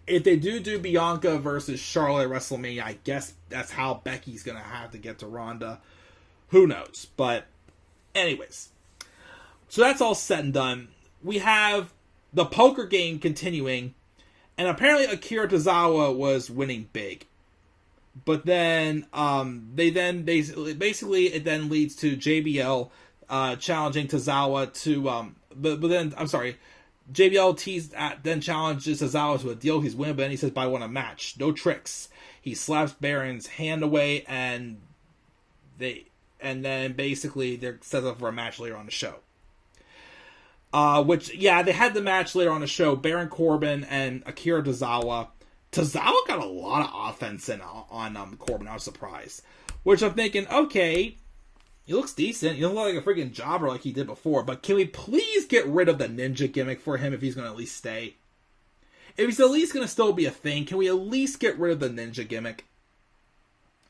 if they do Bianca versus Charlotte at WrestleMania, I guess that's how Becky's going to have to get to Ronda. Who knows? But anyways, so that's all said and done. We have the poker game continuing. And apparently Akira Tozawa was winning big. But then, basically it then leads to JBL challenging Tozawa to, JBL then challenges Tozawa to a deal. He's winning, but then he says, but I want a match. No tricks. He slaps Baron's hand away, and then basically they're set up for a match later on the show. They had the match later on the show. Baron Corbin and Akira Tozawa. Tozawa got a lot of offense on Corbin. I was surprised. Which I'm thinking, okay, he looks decent. He doesn't look like a freaking jobber like he did before. But can we please get rid of the ninja gimmick for him if he's going to at least stay? If he's at least going to still be a thing, can we at least get rid of the ninja gimmick?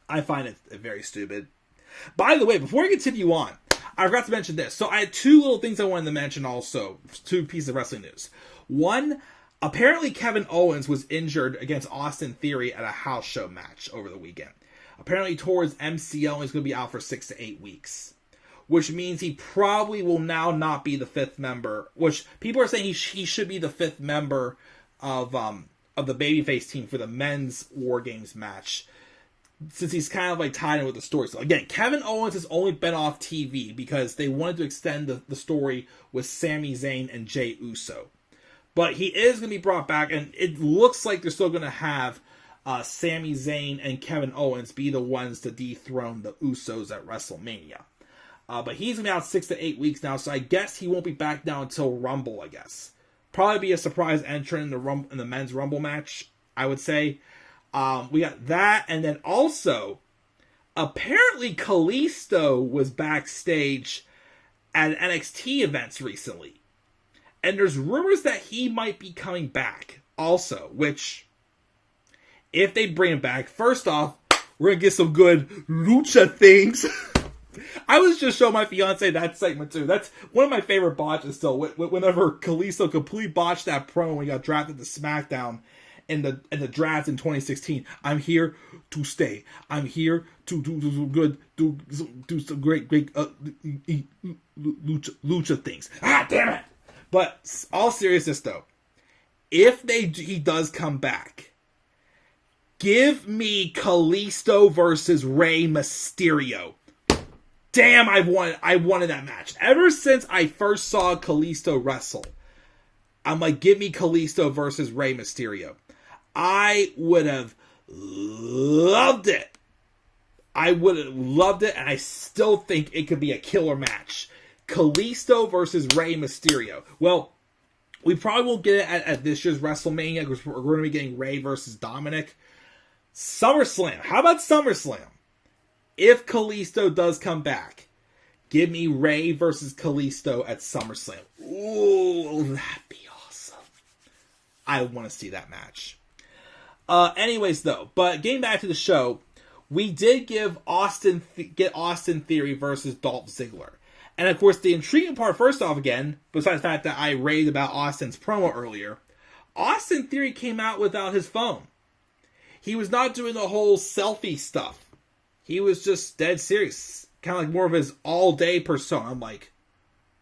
I find it very stupid. By the way, before we continue on, I forgot to mention this. So I had two little things I wanted to mention also. Two pieces of wrestling news. One, apparently Kevin Owens was injured against Austin Theory at a house show match over the weekend. Apparently he tore his MCL and he's going to be out for 6 to 8 weeks. Which means he probably will now not be the 5th member. Which people are saying he should be the 5th member of the babyface team for the men's War Games match. Since he's kind of tied in with the story. So again, Kevin Owens has only been off TV because they wanted to extend the story with Sami Zayn and Jey Uso. But he is going to be brought back, and it looks like they're still going to have Sami Zayn and Kevin Owens be the ones to dethrone the Usos at WrestleMania. But he's going to be out 6 to 8 weeks now, so I guess he won't be back now until Rumble, I guess. Probably be a surprise entrant in the men's Rumble match, I would say. We got that, and then also, apparently Kalisto was backstage at NXT events recently. And there's rumors that he might be coming back also, which, if they bring him back, first off, we're going to get some good lucha things. I was just showing my fiance that segment too. That's one of my favorite botches still. Whenever Kalisto completely botched that promo when he got drafted to SmackDown in the draft in 2016. I'm here to stay. I'm here to do some great lucha things. Ah, damn it! But all seriousness though, if he does come back, give me Kalisto versus Rey Mysterio. Damn, I wanted that match. Ever since I first saw Kalisto wrestle, I'm like, give me Kalisto versus Rey Mysterio. I would have loved it. And I still think it could be a killer match. Kalisto versus Rey Mysterio. Well, we probably won't get it at this year's WrestleMania because we're going to be getting Rey versus Dominic. SummerSlam. How about SummerSlam? If Kalisto does come back, Give me Ray versus Kalisto at SummerSlam. Ooh, that'd be awesome. I want to see that match. Anyways, though, but getting back to the show, we did get Austin Theory versus Dolph Ziggler. And of course, the intriguing part, first off, again, besides the fact that I raved about Austin's promo earlier, Austin Theory came out without his phone. He was not doing the whole selfie stuff. He was just dead serious. Kind of like more of his all-day persona. I'm like,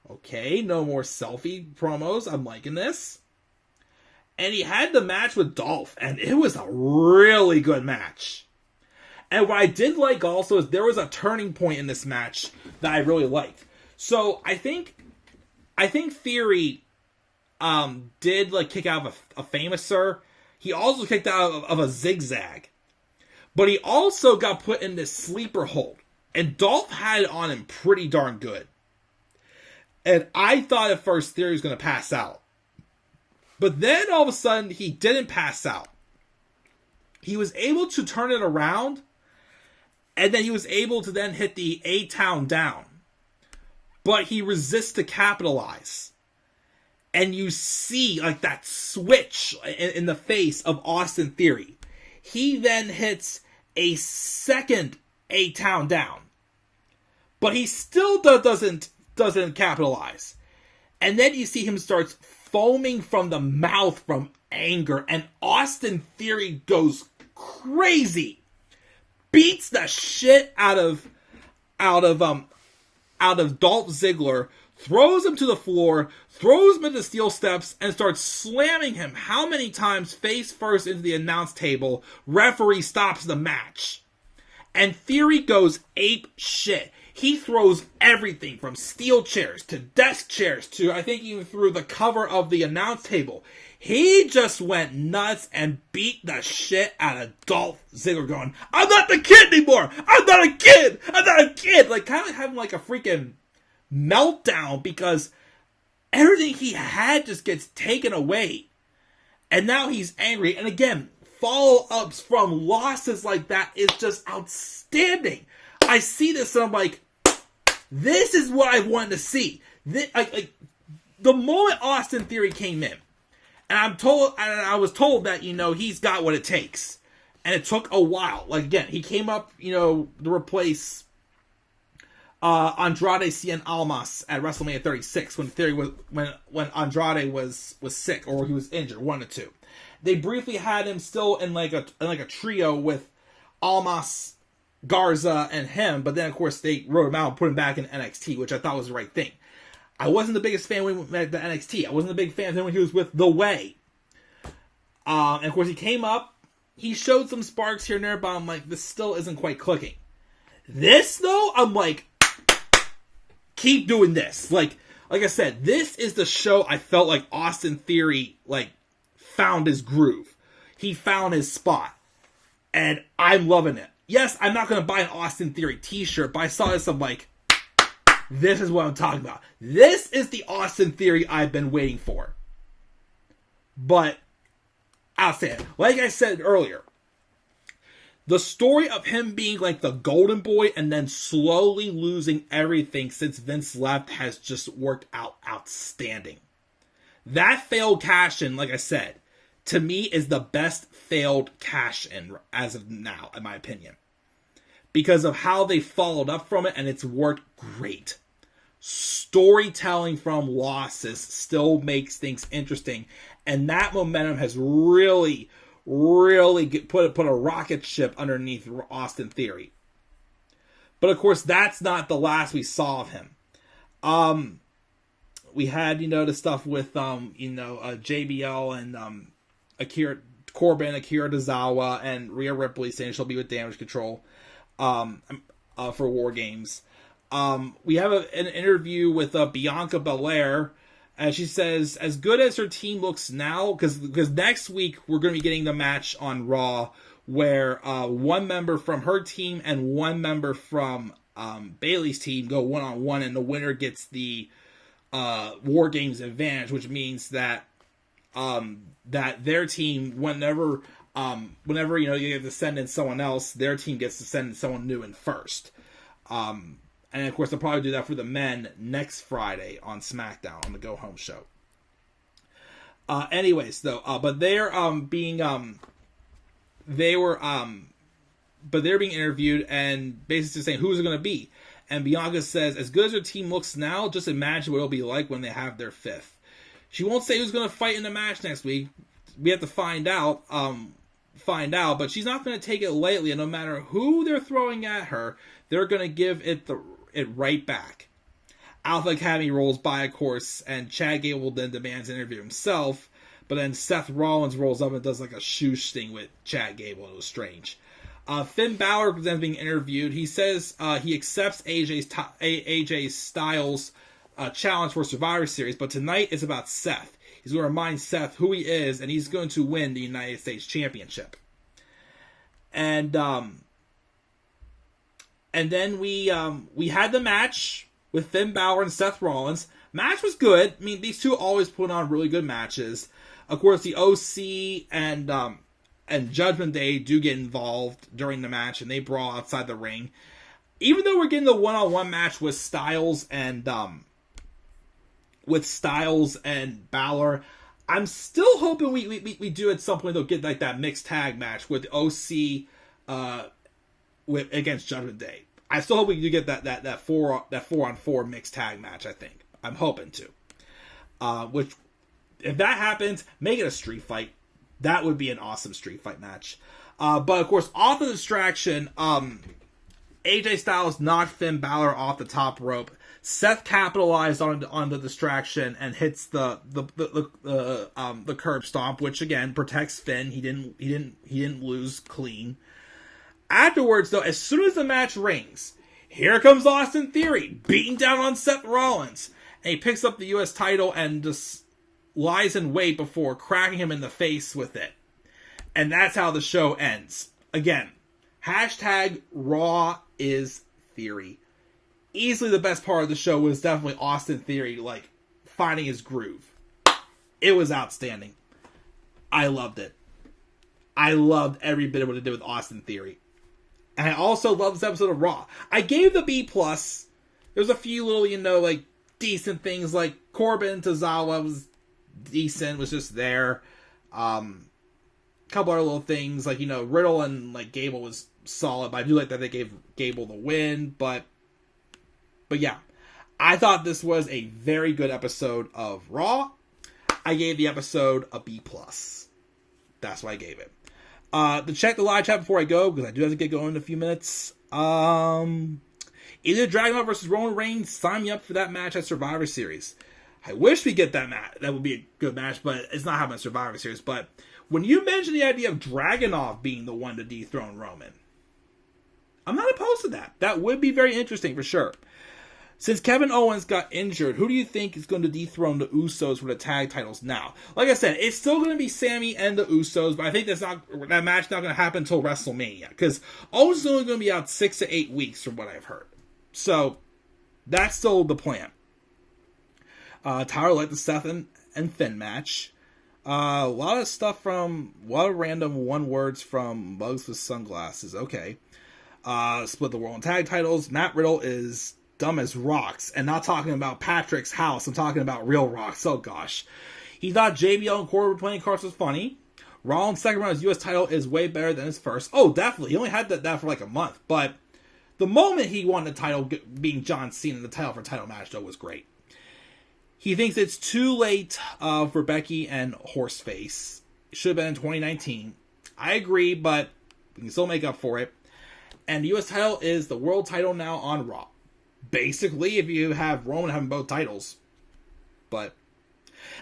okay, no more selfie promos. I'm liking this. And he had the match with Dolph, and it was a really good match. And what I did like also is there was a turning point in this match that I really liked. So I think Theory did like kick out of a Famouser. He also kicked out of a zigzag. But he also got put in this sleeper hold. And Dolph had it on him pretty darn good. And I thought at first Theory was going to pass out. But then all of a sudden, he didn't pass out. He was able to turn it around. And then he was able to then hit the A-Town down. But he resists to capitalize. And you see like that switch in the face of Austin Theory. He then hits a second A-Town down. But he still doesn't capitalize. And then you see him starts foaming from the mouth from anger. And Austin Theory goes crazy. Beats the shit out of Dolph Ziggler. Throws him to the floor. Throws him into steel steps. And starts slamming him. How many times face first into the announce table. Referee stops the match. And Theory goes ape shit. He throws everything from steel chairs to desk chairs to, I think, even through the cover of the announce table. He just went nuts and beat the shit out of Dolph Ziggler going, I'm not the kid anymore! I'm not a kid! I'm not a kid! Like, kind of having like a freaking meltdown because everything he had just gets taken away. And now he's angry. And again, follow-ups from losses like that is just outstanding. I see this and I'm like, this is what I wanted to see. The moment Austin Theory came in, and I was told that, he's got what it takes. And it took a while. Like, again, he came up, to replace Andrade Cien Almas at WrestleMania 36 when Theory was when Andrade was sick or he was injured, one of the two. They briefly had him still in like a trio with Almas, Garza, and him, but then of course they wrote him out and put him back in NXT, which I thought was the right thing. I wasn't the biggest fan when he went to NXT. I wasn't a big fan of him when he was with The Way. And of course he came up, he showed some sparks here and there, but I'm like, this still isn't quite clicking. This though, I'm like, keep doing this. Like I said, this is the show I felt like Austin Theory found his groove. He found his spot. And I'm loving it. Yes, I'm not going to buy an Austin Theory t-shirt, but I saw this, I'm like, this is what I'm talking about. This is the Austin Theory I've been waiting for. But, I'll say it. Like I said earlier, the story of him being like the golden boy and then slowly losing everything since Vince left has just worked out outstanding. That failed cash-in, like I said, to me is the best failed cash-in as of now, in my opinion. Because of how they followed up from it, and it's worked great. Storytelling from losses still makes things interesting. And that momentum has really put a rocket ship underneath Austin Theory. But of course, that's not the last we saw of him. We had, the stuff with, JBL and Akira Corbin, Akira Tozawa, and Rhea Ripley saying she'll be with Damage Control for War Games. We have an interview with Bianca Belair, and she says, as good as her team looks now, because next week we're going to be getting the match on Raw where one member from her team and one member from Bayley's team go one-on-one, and the winner gets the War Games advantage, which means that that their team, whenever you get to send in someone else, their team gets to send in someone new in first. And of course, they'll probably do that for the men next Friday on SmackDown on the Go Home show. Anyways, though, but they're being interviewed and basically saying who's it going to be. And Bianca says, "As good as her team looks now, just imagine what it'll be like when they have their fifth." She won't say who's going to fight in the match next week. We have to find out. But she's not going to take it lightly. And no matter who they're throwing at her, they're going to give it right back. Alpha Academy rolls by, of course, and Chad Gable then demands an interview himself. But then Seth Rollins rolls up and does like a shoosh thing with Chad Gable. It was strange. Finn Balor then being interviewed. He says he accepts AJ Styles' challenge for Survivor Series, but tonight it's about Seth. He's going to remind Seth who he is, and he's going to win the United States Championship. And then we had the match with Finn Balor and Seth Rollins. Match was good. I mean, these two always put on really good matches. Of course, the OC and Judgment Day do get involved during the match, and they brawl outside the ring. Even though we're getting the one-on-one match with Styles and Balor, I'm still hoping we do at some point they'll get like that mixed tag match with OC against Judgment Day. I still hope we do get that 4-on-4 mixed tag match. I think I'm hoping to. Which, if that happens, make it a street fight. That would be an awesome street fight match. But of course, off the distraction, AJ Styles knocked Finn Balor off the top rope. Seth capitalized on the distraction and hits the curb stomp, which again protects Finn. He didn't lose clean. Afterwards, though, as soon as the match rings, here comes Austin Theory beating down on Seth Rollins, and he picks up the U.S. title and just lies in wait before cracking him in the face with it. And that's how the show ends. Again, hashtag Raw is Theory. Easily the best part of the show was definitely Austin Theory, like, finding his groove. It was outstanding. I loved it. I loved every bit of what it did with Austin Theory. And I also loved this episode of Raw. I gave the B+. There's a few little, like, decent things, like Corbin Tozawa was decent, was just there. Couple other little things, like, Riddle and, like, Gable was solid, but I do like that they gave Gable the win, but yeah, I thought this was a very good episode of Raw. I gave the episode a B+. That's what I gave it. To check the live chat before I go, because I do have to get going in a few minutes. Either Dragunov versus Roman Reigns, sign me up for that match at Survivor Series. I wish we get that match. That would be a good match, but it's not happening at Survivor Series. But when you mention the idea of Dragunov being the one to dethrone Roman, I'm not opposed to that. That would be very interesting for sure. Since Kevin Owens got injured, who do you think is going to dethrone the Usos for the tag titles now? Like I said, it's still going to be Sammy and the Usos, but I think that match not going to happen until WrestleMania, because Owens is only going to be out 6 to 8 weeks from what I've heard. So that's still the plan. Tyler liked the Seth and Finn match. A lot of random one words from Bugs with Sunglasses. Okay. Split the world and tag titles. Matt Riddle is dumb as rocks, and not talking about Patrick's house. I'm talking about real rocks. Oh gosh. He thought JBL and Corey were playing cards was funny. Rollins' second run as U.S. title is way better than his first. Oh, definitely. He only had that for like a month, but the moment he won the title, being John Cena, the title for title match, though, was great. He thinks it's too late for Becky and Horseface. It should have been in 2019. I agree, but we can still make up for it. And the U.S. title is the world title now on Raw. Basically, if you have Roman having both titles. But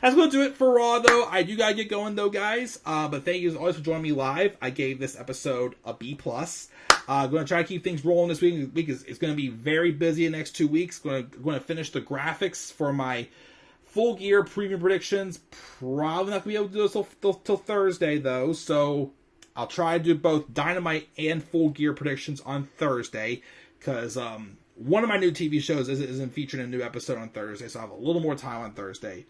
that's going to do it for Raw, though. I do got to get going, though, guys. But thank you as always for joining me live. I gave this episode a B+. I'm going to try to keep things rolling this week. It's going to be very busy the next 2 weeks. Going to finish the graphics for my Full Gear premium predictions. Probably not going to be able to do this till Thursday, though. So I'll try to do both Dynamite and Full Gear predictions on Thursday. Because one of my new TV shows isn't featured in a new episode on Thursday. So I have a little more time on Thursday.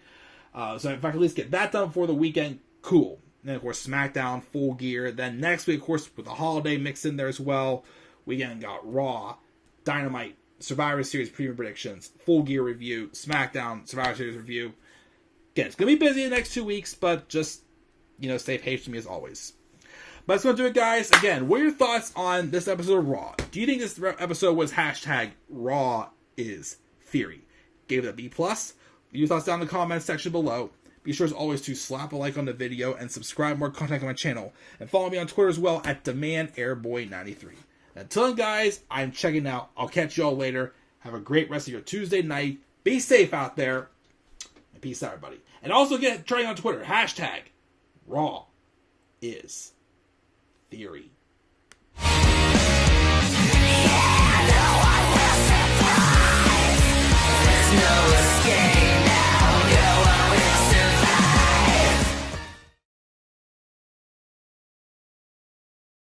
So if I can at least get that done for the weekend, cool. And then, of course, SmackDown, Full Gear. Then next week, of course, with the holiday mix in there as well, we again got Raw, Dynamite, Survivor Series preview predictions, Full Gear review, SmackDown Survivor Series review. Again, it's going to be busy the next 2 weeks, but just, stay patient with me as always. But that's going to do it, guys. Again, what are your thoughts on this episode of Raw? Do you think this episode was hashtag Raw is Theory? Gave it a B+? Your thoughts down in the comments section below. Be sure as always to slap a like on the video and subscribe more content on my channel. And follow me on Twitter as well at DemandAirboy93. Until then, guys, I'm checking out. I'll catch you all later. Have a great rest of your Tuesday night. Be safe out there. And peace out, everybody. And also get trending on Twitter. Hashtag Raw is Theory. Yeah,